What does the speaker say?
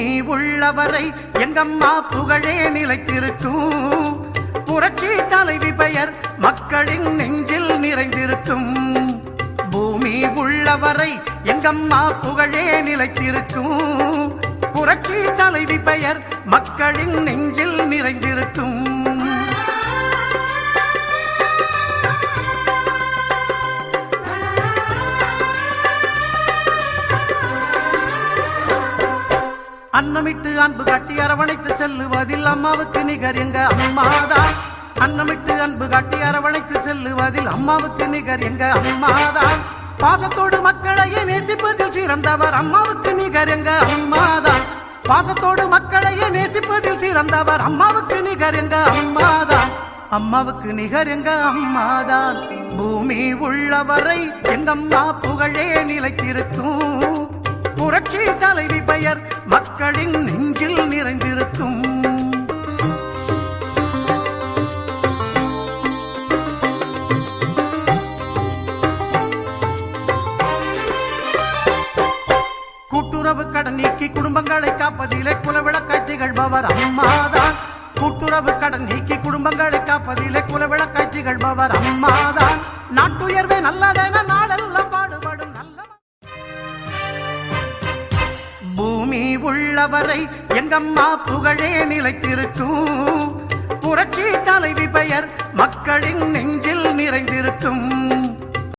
பூமி உள்ளவரை எங்கம்மா புகழே நிலைத்திருக்கும். புரட்சி தலைவி பெயர் மக்களின் நெஞ்சில் நிறைந்திருக்கும். பூமி உள்ளவரை எங்கம்மா புகழே நிலைத்திருக்கும். புரட்சி தலைவி பெயர் மக்களின் நெஞ்சில் நிறைந்திருக்கும். அன்னமிட்டு அன்பு காட்டி அரவணைத்து செல்லுவதில் அம்மாவுக்கு நிகர் எங்க அம்மாதான். அன்னமிட்டு அன்பு காட்டி அரவணைத்து செல்லுவதில் அம்மாவுக்கு நிகர் எங்க அம்மாதான். பாசத்தோடு மக்களையே நேசிப்பதில் சிறந்தவர் அம்மாவுக்கு நிகர் எங்க அம்மாதான். பாசத்தோடு மக்களையே நேசிப்பதில் சிறந்தவர் அம்மாவுக்கு நிகர் எங்க அம்மாதான். அம்மாவுக்கு நிகர் எங்க அம்மாதான். பூமி உள்ளவரை எங்கம்மா புகழே நிலைத்திருக்கும். புரட்சி தலைவி பெயர் மக்களின் நெஞ்சில் நிறைந்திருக்கும். கூட்டுறவு கடன் நீக்கி குடும்பங்களை காப்பதிலே குலவிளக்காய் திகழ்பவர் அம்மாதான். கூட்டுறவு கடன் நீக்கி குடும்பங்களை காப்பதிலே குலவிளக்காய் திகழ்பவர் அம்மாதான். நாட்டுயர்வே நல்லதென நாடெல்லாம் பாடுபடும் நல்ல பூமி உள்ளவரை எங்கம்மா புகழே நிலைத்திருக்கும். புரட்சி தலைவி பெயர் மக்களின் நெஞ்சில் நிறைந்திருக்கும்.